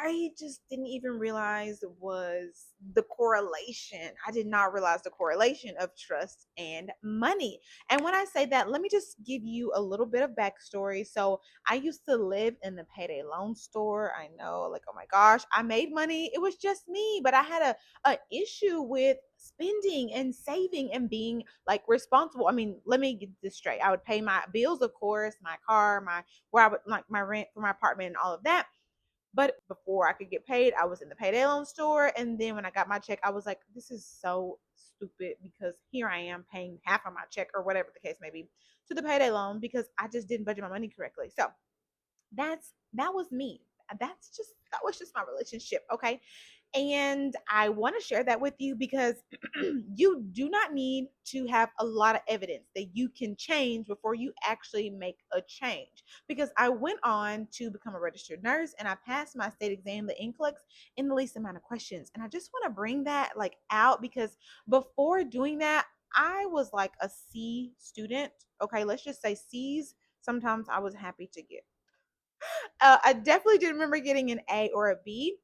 I just didn't even realize was the correlation. I did not realize the correlation of trust and money. And when I say that, let me just give you a little bit of backstory. So I used to live in the payday loan store. I know, like, oh my gosh, I made money. It was just me, but I had a issue with spending and saving and being like responsible. I mean, let me get this straight. I would pay my bills, of course, my car, my where I would like my rent for my apartment and all of that, but before I could get paid, I was in the payday loan store. And then when I got my check, I was like, this is so stupid because here I am paying half of my check or whatever the case may be to the payday loan because I just didn't budget my money correctly. So that was me. That was just my relationship. Okay. And I want to share that with you because you do not need to have a lot of evidence that you can change before you actually make a change. Because I went on to become a registered nurse and I passed my state exam, the NCLEX, in the least amount of questions. And I just want to bring that like out because before doing that, I was like a C student. Okay, let's just say C's. Sometimes I was happy to get. I definitely did remember getting an A or a B,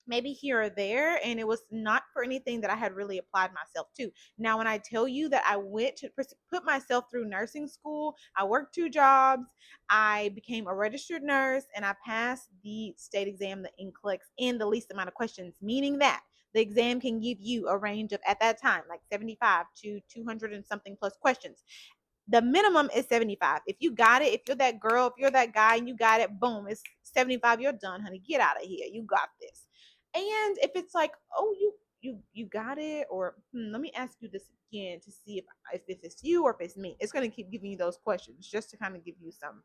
maybe here or there, and it was not for anything that I had really applied myself to. Now when I tell you that I went to put myself through nursing school, I worked 2 jobs, I became a registered nurse, and I passed the state exam, the NCLEX, in the least amount of questions, meaning that the exam can give you a range of, at that time, like 75 to 200 and something plus questions. The minimum is 75. If you got it, if you're that girl, if you're that guy and you got it, boom, it's 75. You're done, honey. Get out of here. You got this. And if it's like, oh, you got it, or let me ask you this again to see if it's you or if it's me. It's gonna keep giving you those questions just to kind of give you some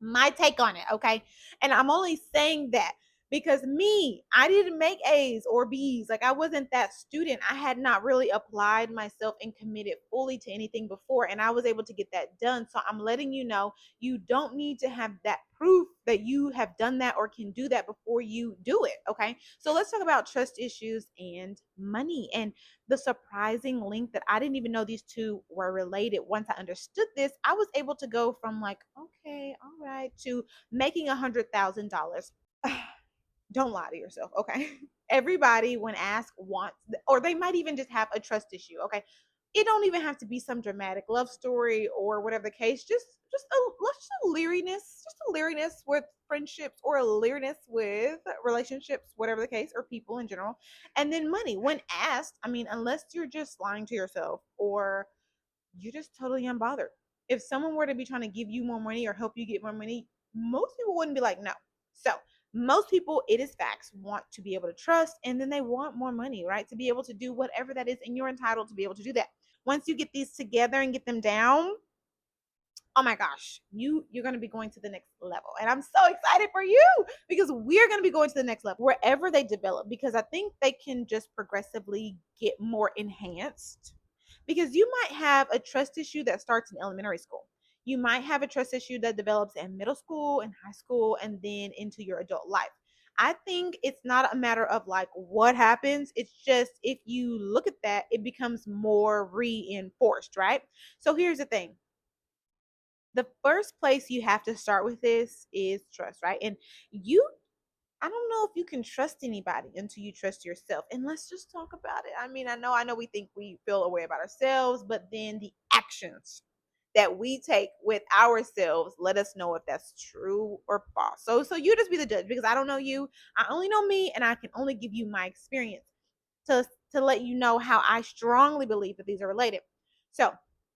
my take on it, okay? And I'm only saying that because me, I didn't make A's or B's. Like I wasn't that student. I had not really applied myself and committed fully to anything before, and I was able to get that done. So I'm letting you know you don't need to have that proof that you have done that or can do that before you do it, okay? So let's talk about trust issues and money and the surprising link that I didn't even know these two were related. Once I understood this, I was able to go from like, okay, all right, to making $100,000. Don't lie to yourself, okay? Everybody, when asked, wants, or they might even just have a trust issue, okay? It don't even have to be some dramatic love story or whatever the case. Just a leeriness, just a leeriness with friendships or a leeriness with relationships, whatever the case, or people in general. And then money, when asked, I mean, unless you're just lying to yourself or you're just totally unbothered. If someone were to be trying to give you more money or help you get more money, most people wouldn't be like, no. So most people, it is facts, want to be able to trust, and then they want more money, right? To be able to do whatever that is, and you're entitled to be able to do that. Once you get these together and get them down, oh my gosh, you're going to be going to the next level. And I'm so excited for you because we're going to be going to the next level wherever they develop, because I think they can just progressively get more enhanced. Because you might have a trust issue that starts in elementary school, you might have a trust issue that develops in middle school and high school and then into your adult life. I think it's not a matter of like what happens, it's just if you look at that, it becomes more reinforced, right? So here's the thing, the first place you have to start with this is trust, right? And you, I don't know if you can trust anybody until you trust yourself. And let's just talk about it. I mean, I know we think we feel a way about ourselves, but then the actions that we take with ourselves let us know if that's true or false. So you just be the judge because I don't know you. I only know me and I can only give you my experience to let you know how I strongly believe that these are related. So,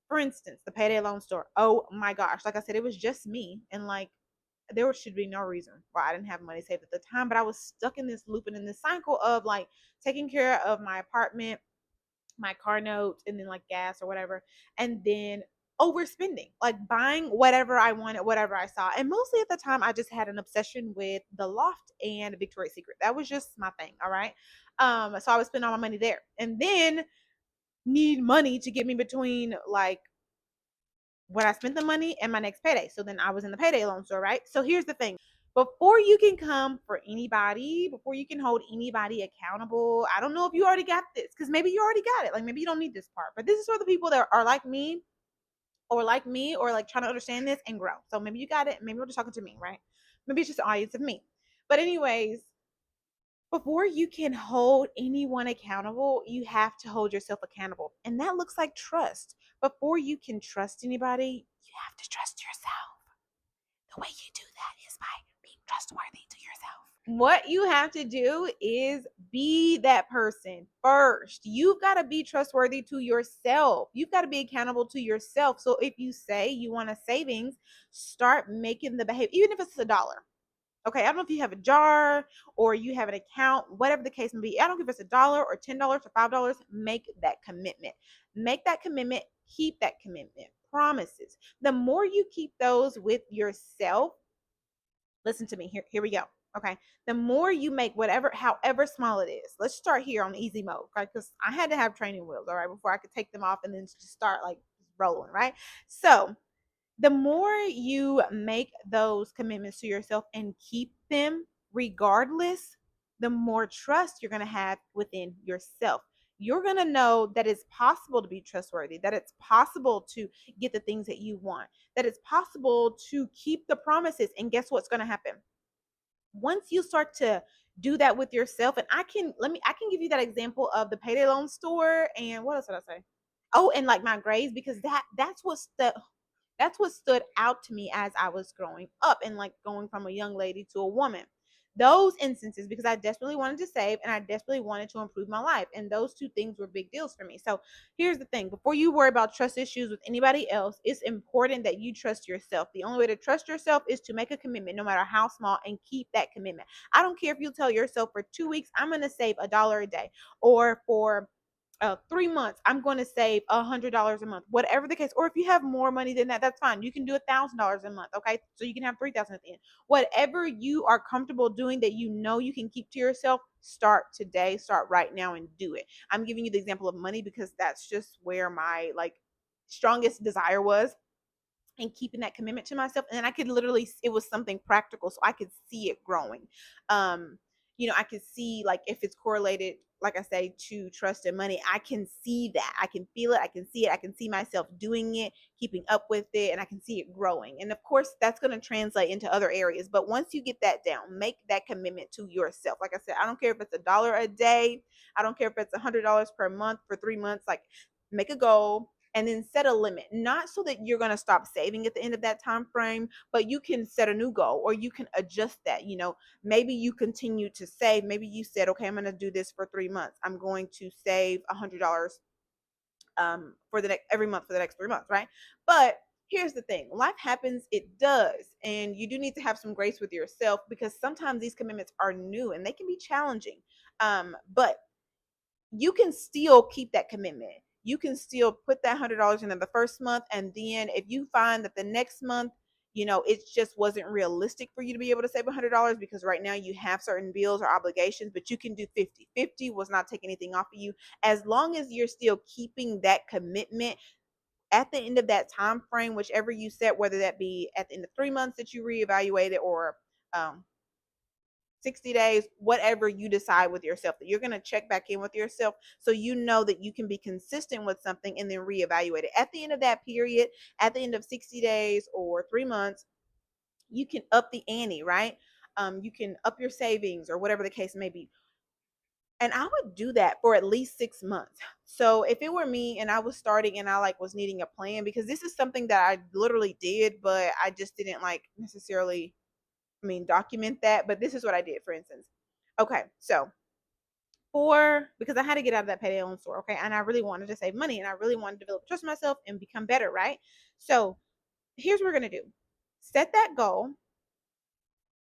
for instance, the payday loan store. Oh my gosh, like I said, it was just me, and like there should be no reason why I didn't have money saved at the time, but I was stuck in this loop and in this cycle of like taking care of my apartment, my car notes, and then like gas or whatever, and then overspending, like buying whatever I wanted, whatever I saw. And mostly at the time, I just had an obsession with the Loft and Victoria's Secret. That was just my thing. All right. So I would spend all my money there, and then need money to get me between like when I spent the money and my next payday. So then I was in the payday loan store, right? So here's the thing. Before you can come for anybody, before you can hold anybody accountable, I don't know if you already got this, because maybe you already got it. Like maybe you don't need this part. But this is for the people that are like me, or like trying to understand this and grow. So maybe you got it. Maybe you're just talking to me, right? Maybe it's just an audience of me. But anyways, Before you can hold anyone accountable, you have to hold yourself accountable. And that looks like trust. Before you can trust anybody, you have to trust yourself. The way you do that is by being trustworthy to yourself. What you have to do is be that person first. You've got to be trustworthy to yourself. You've got to be accountable to yourself. So if you say you want a savings, start making the behavior, even if it's $1. Okay, I don't know if you have a jar or you have an account, whatever the case may be. I don't care if it's $1 or $10 or $5. Make that commitment. Make that commitment. Keep that commitment. Promises. The more you keep those with yourself, listen to me. Here we go. Okay. The more you make whatever, however small it is. Let's start here on easy mode, right? Because I had to have training wheels, all right, before I could take them off and then just start like rolling, right? So the more you make those commitments to yourself and keep them regardless, the more trust you're going to have within yourself. You're going to know that it's possible to be trustworthy, that it's possible to get the things that you want, that it's possible to keep the promises. And guess what's going to happen? Once you start to do that with yourself, and I can give you that example of the payday loan store, and what else did I say? Oh, and like my grades, because that's what stood out to me as I was growing up and like going from a young lady to a woman. Those instances, because I desperately wanted to save and I desperately wanted to improve my life. And those two things were big deals for me. So here's the thing, before you worry about trust issues with anybody else, it's important that you trust yourself. The only way to trust yourself is to make a commitment, no matter how small, and keep that commitment. I don't care if you tell yourself for 2 weeks, I'm going to save $1 a day, or for 3 months, I'm going to save $100 a month, whatever the case. Or if you have more money than that, that's fine. You can do $1,000 a month. Okay. So you can have 3,000 at the end. Whatever you are comfortable doing that you know you can keep to yourself, start today, start right now and do it. I'm giving you the example of money because that's just where my like strongest desire was, and keeping that commitment to myself. And then I could literally, it was something practical, so I could see it growing. um I could see, like, if it's correlated, like I say, to trust and money, I can see that, I can feel it, I can see it, I can see myself doing it, keeping up with it, and I can see it growing. And of course that's going to translate into other areas, but once you get that down, make that commitment to yourself. Like I said, I don't care if it's $1 a day, I don't care if it's $100 per month for 3 months. Like, make a goal and then set a limit, not so that you're going to stop saving at the end of that time frame, but you can set a new goal, or you can adjust that. Maybe you continue to save. Maybe you said, okay, I'm going to do this for 3 months, I'm going to save $100 for the next every month for the next 3 months, right? But here's the thing, life happens, it does, and you do need to have some grace with yourself, because sometimes these commitments are new and they can be challenging. But you can still keep that commitment. You can still put that $100 in the first month. And then if you find that the next month, it just wasn't realistic for you to be able to save $100, because right now you have certain bills or obligations, but you can do 50-50, was not taking anything off of you. As long as you're still keeping that commitment at the end of that time frame, whichever you set, whether that be at the end of 3 months that you reevaluate it, or um, 60 days, whatever you decide with yourself, that you're going to check back in with yourself, so you know that you can be consistent with something and then reevaluate it at the end of that period. At the end of 60 days or 3 months, you can up the ante, right? You can up your savings or whatever the case may be. And I would do that for at least 6 months. So if it were me and I was starting and I like was needing a plan, because this is something that I literally did, but I just didn't like necessarily, document that. But this is what I did, for instance. Okay, so because I had to get out of that payday loan store, okay, and I really wanted to save money and I really wanted to develop trust in myself and become better, right? So here's what we're gonna do: set that goal,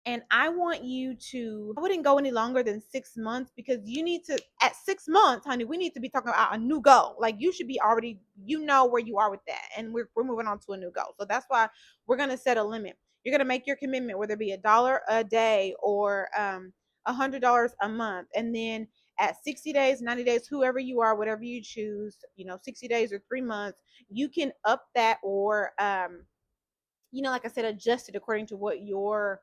and I want you to, I wouldn't go any longer than 6 months, because you need to, at 6 months, honey, we need to be talking about a new goal. Like, you should be already, where you are with that. And we're moving on to a new goal. So that's why we're going to set a limit. You're going to make your commitment, whether it be $1 a day or $100 a month. And then at 60 days, 90 days, whoever you are, whatever you choose, 60 days or 3 months, you can up that, or, like I said, adjust it according to what your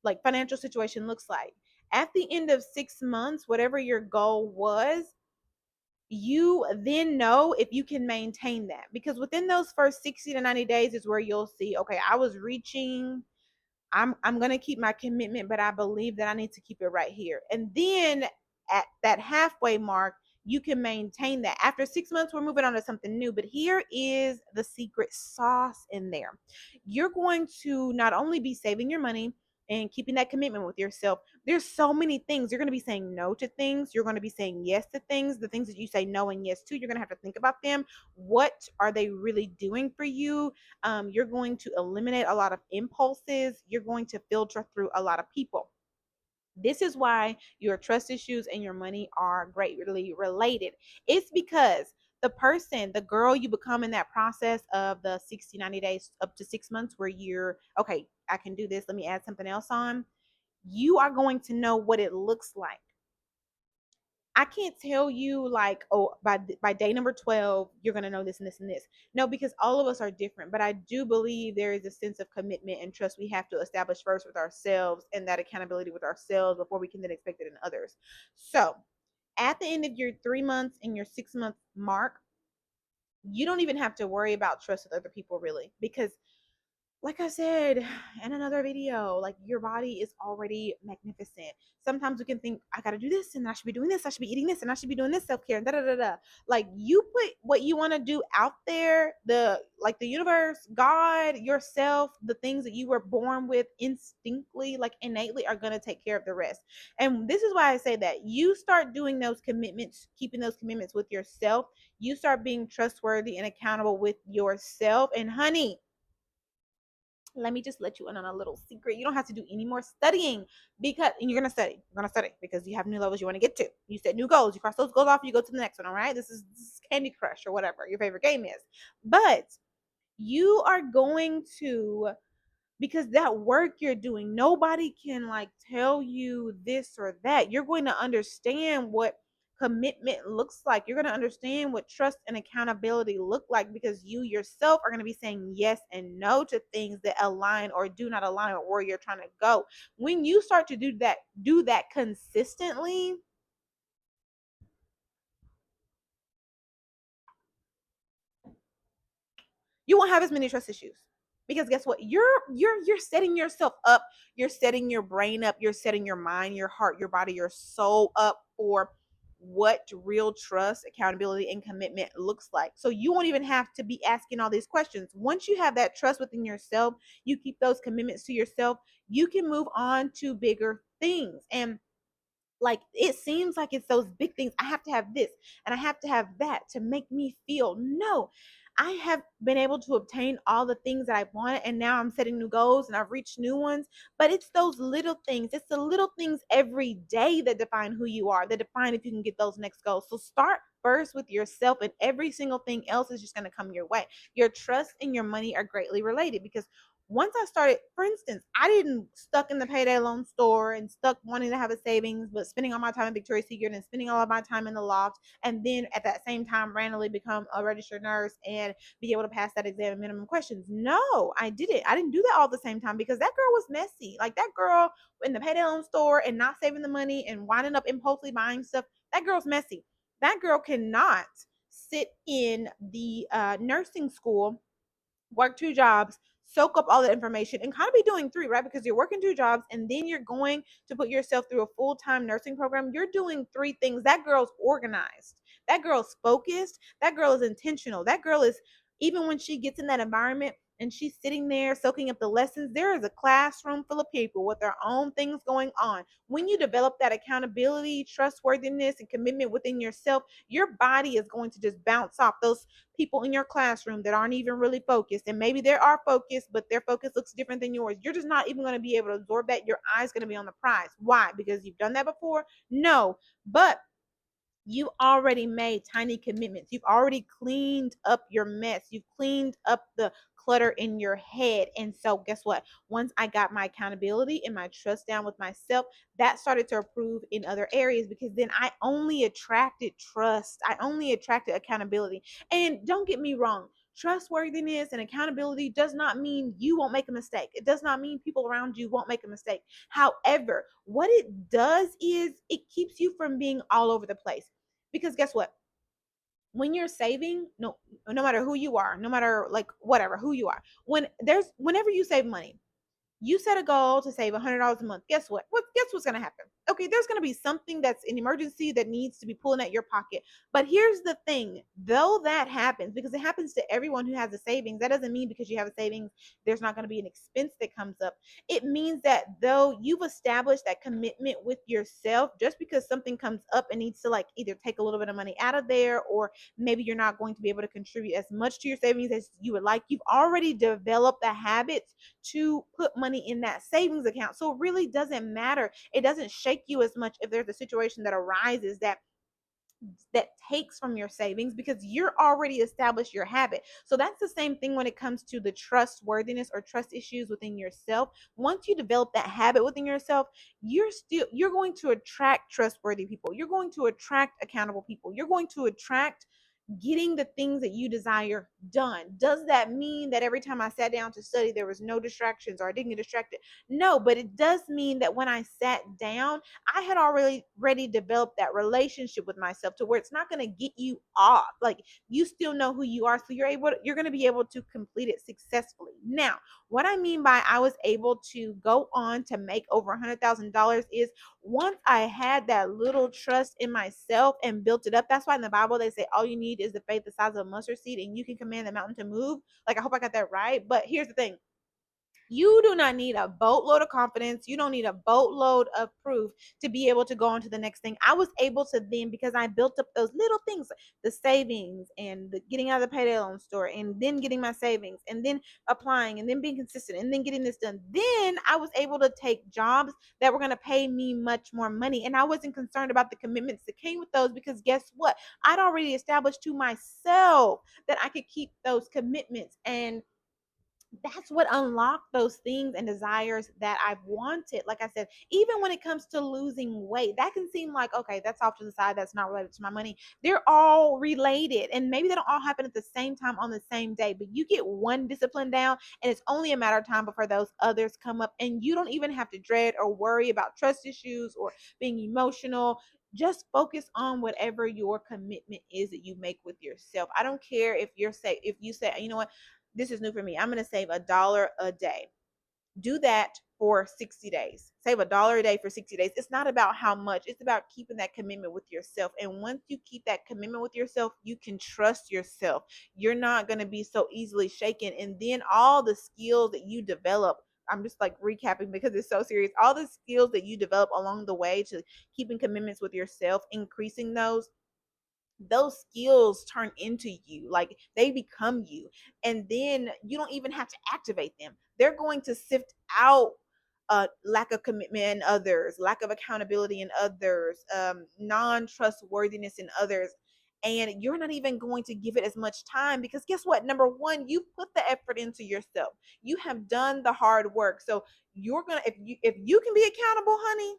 like financial situation looks like. At the end of 6 months, whatever your goal was, you then know if you can maintain that, because within those first 60 to 90 days is where you'll see, okay, I was reaching I'm going to keep my commitment, but I believe that I need to keep it right here. And then at that halfway mark, you can maintain that. After 6 months, we're moving on to something new. But here is the secret sauce in there. You're going to not only be saving your money and keeping that commitment with yourself, there's so many things. You're going to be saying no to things. You're going to be saying yes to things. The things that you say no and yes to, you're going to have to think about them. What are they really doing for you? You're going to eliminate a lot of impulses. You're going to filter through a lot of people. This is why your trust issues and your money are greatly related. It's because the person, the girl you become in that process of the 60, 90 days up to 6 months, where you're okay, I can do this, let me add something else on, you are going to know what it looks like. I can't tell you like, oh, by day number 12, you're gonna know this and this and this. No, because all of us are different. But I do believe there is a sense of commitment and trust we have to establish first with ourselves, and that accountability with ourselves before we can then expect it in others. So at the end of your 3 months and your 6 month mark, you don't even have to worry about trust with other people really, because like I said in another video, like your body is already magnificent. Sometimes we can think, I gotta do this and I should be doing this, I should be eating this, and I should be doing this self-care and da da da da. Like you put what you want to do out there, the universe, God, yourself, the things that you were born with instinctively, like innately, are gonna take care of the rest. And this is why I say that you start doing those commitments, keeping those commitments with yourself, you start being trustworthy and accountable with yourself. And honey, let me just let you in on a little secret. You don't have to do any more studying, because and you're gonna study because you have new levels you want to get to. You set new goals, you cross those goals off, you go to the next one. All right, this is Candy Crush or whatever your favorite game is. But you are going to, because that work you're doing, nobody can like tell you this or that. You're going to understand what commitment looks like. You're going to understand what trust and accountability look like, because you yourself are going to be saying yes and no to things that align or do not align with where you're trying to go. When you start to do that consistently, you won't have as many trust issues, because guess what, you're setting yourself up, you're setting your brain up, you're setting your mind, your heart, your body, your soul up for what real trust, accountability, and commitment looks like. So you won't even have to be asking all these questions. Once you have that trust within yourself, you keep those commitments to yourself, you can move on to bigger things. And like it seems like it's those big things. I have to have this and I have to have that to make me feel. No, I have been able to obtain all the things that I wanted, and now I'm setting new goals and I've reached new ones. But it's those little things, it's the little things every day that define who you are, that define if you can get those next goals. So start first with yourself, and every single thing else is just going to come your way. Your trust and your money are greatly related, because once I started, for instance, I didn't stuck in the payday loan store and stuck wanting to have a savings, but spending all my time in Victoria's Secret and spending all of my time in the loft, and then at that same time randomly become a registered nurse and be able to pass that exam in minimum questions. No, I didn't. I didn't do that all at the same time, because that girl was messy. Like that girl in the payday loan store and not saving the money and winding up impulsively buying stuff. That girl's messy. That girl cannot sit in the nursing school, work two jobs, soak up all the information, and kind of be doing three, right? Because you're working two jobs and then you're going to put yourself through a full-time nursing program. You're doing three things. That girl's organized. That girl's focused. That girl is intentional. That girl is, even when she gets in that environment and she's sitting there soaking up the lessons, there is a classroom full of people with their own things going on. When you develop that accountability, trustworthiness, and commitment within yourself, your body is going to just bounce off those people in your classroom that aren't even really focused. And maybe they are focused, but their focus looks different than yours. You're just not even going to be able to absorb that. Your eyes going to be on the prize. Why? Because you've done that before? No. But you already made tiny commitments. You've already cleaned up your mess. You've cleaned up the clutter in your head. And so, guess what? Once I got my accountability and my trust down with myself, that started to improve in other areas, because then I only attracted trust. I only attracted accountability. And don't get me wrong, trustworthiness and accountability does not mean you won't make a mistake. It does not mean people around you won't make a mistake. However, what it does is it keeps you from being all over the place. Because guess what? When you're saving, no matter who you are, no matter like whatever, who you are, whenever you save money, You set a goal to save $100 a month. Guess what? Guess what's going to happen? Okay, there's going to be something that's an emergency that needs to be pulling at your pocket. But here's the thing, though that happens, because it happens to everyone who has a savings, that doesn't mean because you have a savings, there's not going to be an expense that comes up. It means that though you've established that commitment with yourself, just because something comes up and needs to like either take a little bit of money out of there, or maybe you're not going to be able to contribute as much to your savings as you would like, you've already developed the habits to put money in that savings account. So it really doesn't matter. It doesn't shake you as much if there's a situation that arises that takes from your savings, because you're already established your habit. So that's the same thing when it comes to the trustworthiness or trust issues within yourself. Once you develop that habit within yourself, you're going to attract trustworthy people. You're going to attract accountable people. You're going to attract getting the things that you desire done. Does that mean that every time I sat down to study, there was no distractions or I didn't get distracted? No, but it does mean that when I sat down, I had already developed that relationship with myself to where it's not going to get you off. Like, you still know who you are, so you're going to be able to complete it successfully. Now, what I mean by I was able to go on to make over $100,000 is once I had that little trust in myself and built it up. That's why in the Bible they say all you need is the faith the size of a mustard seed and you can command the mountain to move. Like, I hope I got that right. But here's the thing, you do not need a boatload of confidence. You don't need a boatload of proof to be able to go on to the next thing. I was able to then, because I built up those little things, the savings and the getting out of the payday loan store, and then getting my savings, and then applying, and then being consistent, and then getting this done. Then I was able to take jobs that were going to pay me much more money. And I wasn't concerned about the commitments that came with those, because guess what? I'd already established to myself that I could keep those commitments. And that's what unlocked those things and desires that I've wanted. Like I said, even when it comes to losing weight, that can seem like, okay, that's off to the side, that's not related to my money. They're all related, and maybe they don't all happen at the same time on the same day, but you get one discipline down and it's only a matter of time before those others come up, and you don't even have to dread or worry about trust issues or being emotional. Just focus on whatever your commitment is that you make with yourself. I don't care if if you say, you know what, this is new for me, I'm going to save $1 a day. Do that for 60 days. Save $1 a day for 60 days. It's not about how much, it's about keeping that commitment with yourself. And once you keep that commitment with yourself, you can trust yourself. You're not going to be so easily shaken. And then all the skills that you develop, I'm just like recapping because it's so serious. All the skills that you develop along the way to keeping commitments with yourself, increasing those skills turn into you, like they become you, and then you don't even have to activate them. They're going to sift out lack of commitment in others, lack of accountability in others, non-trustworthiness in others, and you're not even going to give it as much time, because guess what, number one, you put the effort into yourself, you have done the hard work. So you're gonna, if you can be accountable, honey,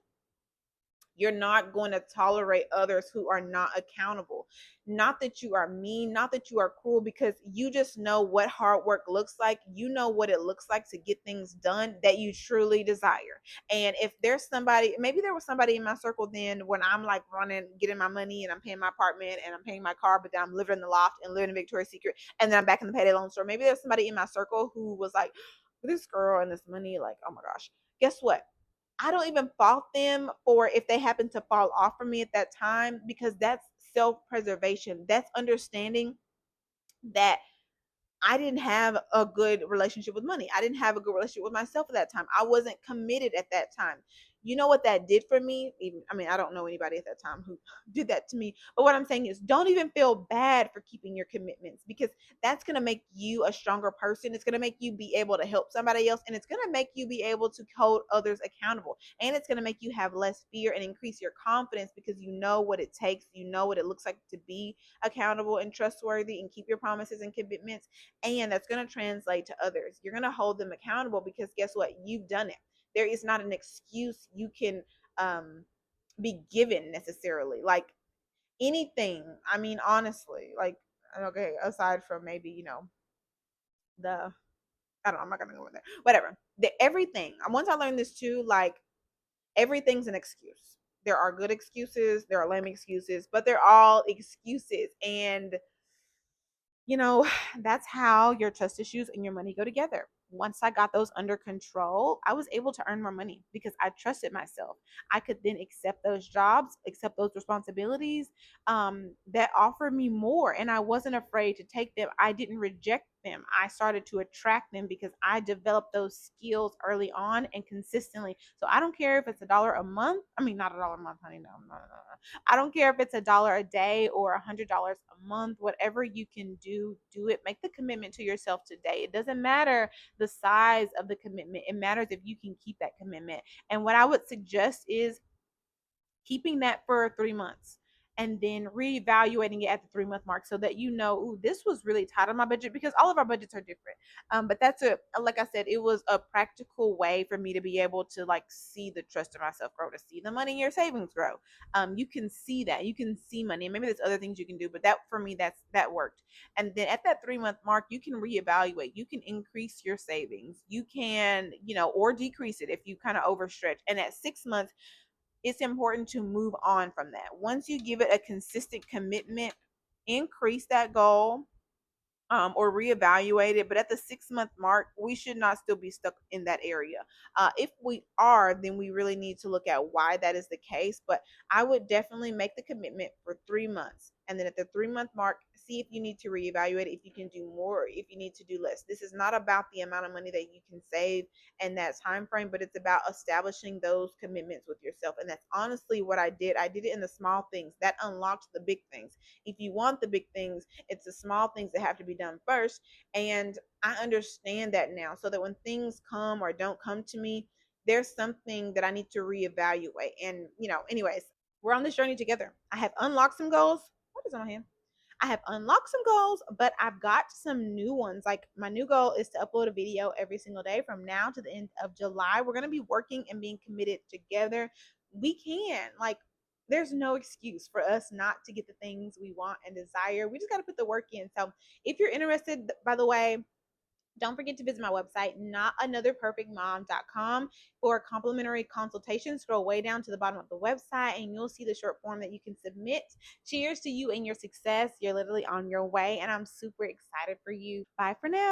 you're not going to tolerate others who are not accountable. Not that you are mean, not that you are cruel, because you just know what hard work looks like. You know what it looks like to get things done that you truly desire. And if there's somebody, maybe there was somebody in my circle then when I'm like running, getting my money and I'm paying my apartment and I'm paying my car, but then I'm living in the loft and living in Victoria's Secret, and then I'm back in the payday loan store. Maybe there's somebody in my circle who was like, this girl and this money, like, oh my gosh. Guess what? I don't even fault them for if they happen to fall off from me at that time, because that's self-preservation. That's understanding that I didn't have a good relationship with money. I didn't have a good relationship with myself at that time. I wasn't committed at that time. You know what that did for me? Even, I mean, I don't know anybody at that time who did that to me. But what I'm saying is, don't even feel bad for keeping your commitments, because that's going to make you a stronger person. It's going to make you be able to help somebody else, and it's going to make you be able to hold others accountable. And it's going to make you have less fear and increase your confidence, because you know what it takes. You know what it looks like to be accountable and trustworthy and keep your promises and commitments, and that's going to translate to others. You're going to hold them accountable, because guess what? You've done it. There is not an excuse you can be given necessarily. Like anything, I mean, honestly, like, okay, aside from maybe, the, I don't know, I'm not going to go with that. Whatever. Everything. Once I learned this too, like, everything's an excuse. There are good excuses, there are lame excuses, but they're all excuses. And that's how your trust issues and your money go together. once I got those under control, I was able to earn more money because I trusted myself. I could then accept those jobs, accept those responsibilities that offered me more, and I wasn't afraid to take them. I didn't reject them. I started to attract them because I developed those skills early on and consistently. So I don't care if it's $1 a month. I mean, not $1 a month, honey. No, no, no, no. I don't care if it's $1 a day or $100 a month. Whatever you can do, do it. Make the commitment to yourself today. It doesn't matter the size of the commitment. It matters if you can keep that commitment. And what I would suggest is keeping that for 3 months and then reevaluating it at the 3 month mark so that you know, ooh, this was really tight on my budget, because all of our budgets are different. But that's like I said, it was a practical way for me to be able to like see the trust in myself grow, to see the money in your savings grow. You can see that, you can see money, and maybe there's other things you can do, but that for me, that worked. And then at that 3 month mark, you can reevaluate, you can increase your savings, you can, or decrease it if you kind of overstretch. And at 6 months, it's important to move on from that. Once you give it a consistent commitment, increase that goal, or reevaluate it. But at the 6 month mark, we should not still be stuck in that area. If we are, then we really need to look at why that is the case. But I would definitely make the commitment for 3 months. And then at the 3 month mark, see if you need to reevaluate, if you can do more, if you need to do less. This is not about the amount of money that you can save in that time frame, but it's about establishing those commitments with yourself. And that's honestly what I did. I did it in the small things that unlocked the big things. If you want the big things, it's the small things that have to be done first. And I understand that now, so that when things come or don't come to me, there's something that I need to reevaluate. And, anyways, we're on this journey together. I have unlocked some goals. What is on my hand? I have unlocked some goals, but I've got some new ones. Like, my new goal is to upload a video every single day from now to the end of July. We're going to be working and being committed together. We can, like, there's no excuse for us not to get the things we want and desire. We just got to put the work in. So if you're interested, by the way, don't forget to visit my website, notanotherperfectmom.com, for a complimentary consultation. Scroll way down to the bottom of the website and you'll see the short form that you can submit. Cheers to you and your success. You're literally on your way, and I'm super excited for you. Bye for now.